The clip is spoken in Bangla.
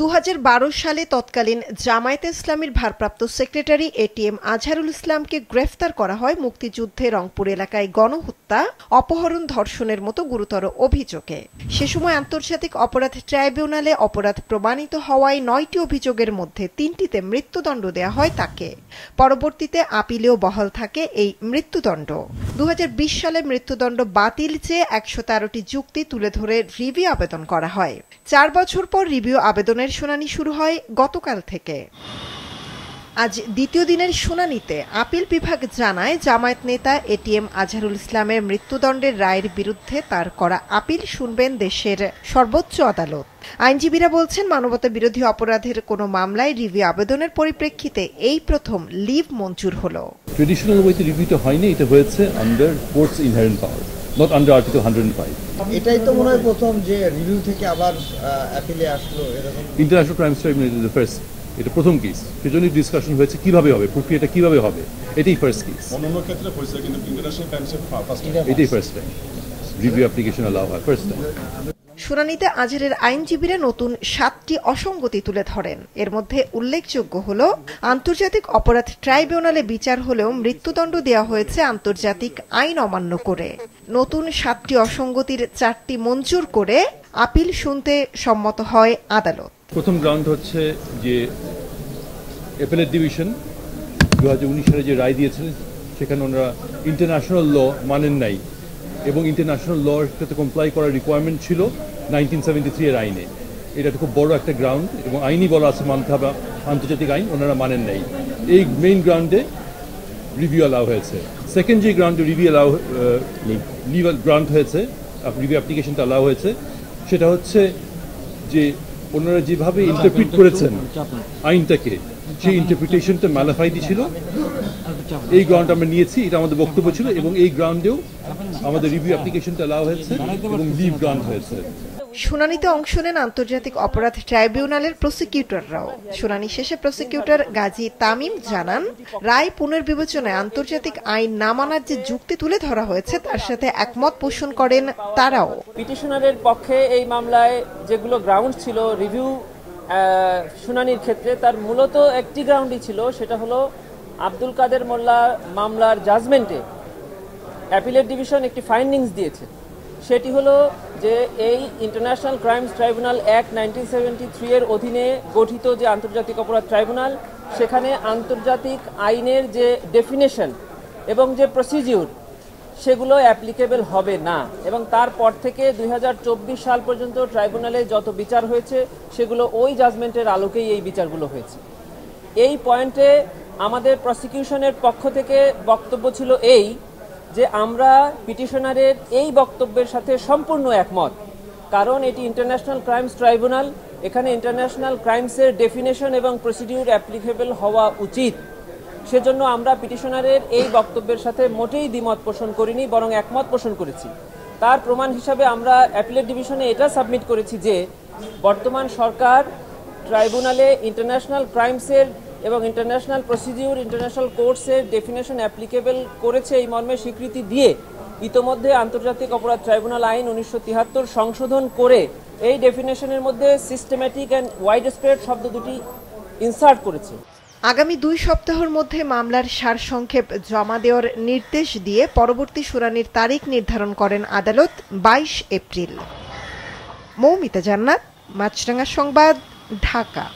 2012 সালে তৎকালীন জামায়াতে ইসলামীর ভারপ্রাপ্ত সেক্রেটারি এটিএম আজহারুল ইসলামকে গ্রেফতার করা হয় মুক্তিযুদ্ধে রংপুর এলাকায় গণহত্যা, অপহরণ, ধর্ষণের মতো গুরুতর অভিযোগে। সে সময় আন্তর্জাতিক অপরাধ ট্রাইব্যুনালে অপরাধ প্রমাণিত হওয়ায় 9টি অভিযোগের মধ্যে 3টিতে মৃত্যুদণ্ড দেয়া হয় তাকে। পরবর্তীতে আপিলেও বহাল থাকে এই মৃত্যুদণ্ড। 2020 সালে মৃত্যুদণ্ড বাতিল চেয়ে 113টি যুক্তি তুলে ধরে রিভিউ আবেদন করা হয়। 4 বছর পর রিভিউ আবেদনের শুনানি শুরু হয় গতকাল থেকে। আজ দ্বিতীয় দিনের শুনানিতে আপিল বিভাগ জানায়, জামায়াত নেতা এটিএম আজহারুল ইসলামের মৃত্যুদণ্ডের রায়ের বিরুদ্ধে তার করা আপিল শুনবেন দেশের সর্বোচ্চ আদালত। আইনজীবীরা বলছেন, মানবতা বিরোধী অপরাধের কোনো মামলায় রিভিউ আবেদনের পরিপ্রেক্ষিতে এই প্রথম লিভ মঞ্জুর হলো। ট্রেডিশনাল ওয়েতে রিভিউটা হয়নি, এটা হয়েছে under courts inherent power, not under article 105। এটাই তো মনে হয় প্রথম যে রিভিউ থেকে আবার অ্যাপিলে আসলো এরকম। International crimes tribunal is first, এটা প্রথম কেস, সেজন্যই ডিসকাশন হয়েছে কিভাবে হবে, প্রক্রিয়াটা কিভাবে হবে, এটাই ফার্স্ট কেস। অন্যান্য ক্ষেত্রে হয়েছে কিন্তু ইন্টারন্যাশনাল ক্রাইমসের ফার্স্ট, এটাই first time review application allow হয়, ফার্স্ট টাইম। শুনানিতে আজহারের আইনজীবীরা নতুন 7টি অসঙ্গতি তুলে ধরেন। এর মধ্যে উল্লেখযোগ্য হল, আন্তর্জাতিক অপরাধ ট্রাইব্যুনালে বিচার হলেও মৃত্যুদণ্ড দেওয়া হয়েছে আন্তর্জাতিক আইন অমান্য করে। নতুন 7টি অসঙ্গতির 4টি মঞ্জুর করে আপিল শুনতে সম্মত হয় আদালত। প্রথম গ্রাউন্ড হচ্ছে যে অ্যাপেলেট ডিভিশন 2019 সালে যে রায় দিয়েছিলেন, সেখানে ওনারা ইন্টারন্যাশনাল ল মানেন নাই এবং ইন্টারন্যাশনাল লর সাথে কমপ্লাই করার রিকোয়ারমেন্ট ছিল 1973 এর আইনে। এটা খুব বড় একটা গ্রাউন্ড এবং আইনই বলা আছে মানতে হবে আন্তর্জাতিক আইন, ওনারা মানেন নাই। এই মেইন গ্রাউন্ডে রিভিউ অ্যালাউ হয়েছে। সেকেন্ড যে গ্রাউন্ডে রিভিউ গ্রাউন্ড হয়েছে, রিভিউ অ্যাপ্লিকেশনটা অ্যালাউ হয়েছে, সেটা হচ্ছে যে ওনারা যেভাবে ইন্টারপ্রিট করেছেন আইনটাকে, সেই ইন্টারপ্রিটেশনটা ম্যালাফাইড ছিল। এই গ্রাউন্ড আমরা নিয়েছি, এটা আমাদের বক্তব্য ছিল এবং এই গ্রাউন্ডেও আমাদের রিভিউ অ্যাপ্লিকেশনটা অ্যালাউ হয়েছে এবং লিভ গ্রাউন্ড হয়েছে। শুনানিতে অংশ নেন আন্তর্জাতিক অপরাধ ট্রাইব্যুনালের প্রসিকিউটররাও। শুনানি শেষে প্রসিকিউটর গাজী তামিম জানান, রায় পুনর্বিবেচনায় আন্তর্জাতিক আইন না মানার যে যুক্তি তুলে ধরা হয়েছে তার সাথে একমত পোষণ করেন তারাও। পিটিশনারের পক্ষে এই মামলায় যেগুলো গ্রাউন্ড ছিল রিভিউ শুনানির ক্ষেত্রে, তার মূলত একটি গ্রাউন্ডই ছিল, সেটা হলো আব্দুল কাদের মোল্লা মামলার জাজমেন্টে অ্যাপিলেট ডিভিশন একটি ফাইন্ডিংস দিয়েছে। সেটি হলো যে এই ইন্টারন্যাশনাল ক্রাইমস ট্রাইব্যুনাল অ্যাক্ট 1973 এর অধীনে গঠিত যে আন্তর্জাতিক অপরাধ ট্রাইব্যুনাল, সেখানে আন্তর্জাতিক আইনের যে ডেফিনেশন এবং যে প্রসিডিউর সেগুলো অ্যাপ্লিকেবল হবে না এবং তারপর থেকে 2024 সাল পর্যন্ত ট্রাইব্যুনালে যত বিচার হয়েছে সেগুলো ওই জাজমেন্টের আলোকেই এই বিচারগুলো হয়েছে। এই পয়েন্টে আমাদের প্রসিকিউশনের পক্ষ থেকে বক্তব্য ছিল এই যে আমরা পিটিশনারের এই বক্তব্যের সাথে সম্পূর্ণ একমত, কারণ এটি ইন্টারন্যাশনাল ক্রাইমস ট্রাইব্যুনাল, এখানে ইন্টারন্যাশনাল ক্রাইমসের ডেফিনেশন এবং প্রসিডিউর অ্যাপ্লিকেবল হওয়া উচিত। সেজন্য আমরা পিটিশনারের এই বক্তব্যের সাথে মোটেই দ্বিমত পোষণ করিনি, বরং একমত পোষণ করেছি। তার প্রমাণ হিসাবে আমরা অ্যাপিলেট ডিভিশনে এটা সাবমিট করেছি যে বর্তমান সরকার ট্রাইব্যুনালে ইন্টারন্যাশনাল ক্রাইমসের এবং ইন্টারন্যাশনাল প্রসিডিউর, ইন্টারন্যাশনাল কোর্টসের ডেফিনেশন অ্যাপ্লিকেবল করেছে এই মর্মে স্বীকৃতি দিয়ে ইতোমধ্যে আন্তর্জাতিক অপরাধ ট্রাইব্যুনাল আইন 1973 সংশোধন করে এই ডেফিনেশনের মধ্যে সিস্টেম্যাটিক অ্যান্ড ওয়াইড স্প্রেড শব্দ দুটি ইনসার্ট করেছে। আগামী 2 সপ্তাহের মধ্যে মামলার সারসংক্ষেপ জমা দেওয়ার নির্দেশ দিয়ে পরবর্তী শুনানির তারিখ নির্ধারণ করেন আদালত 22 এপ্রিল। মৌমিতা জান্নাত, মাছরাঙা সংবাদ, ঢাকা।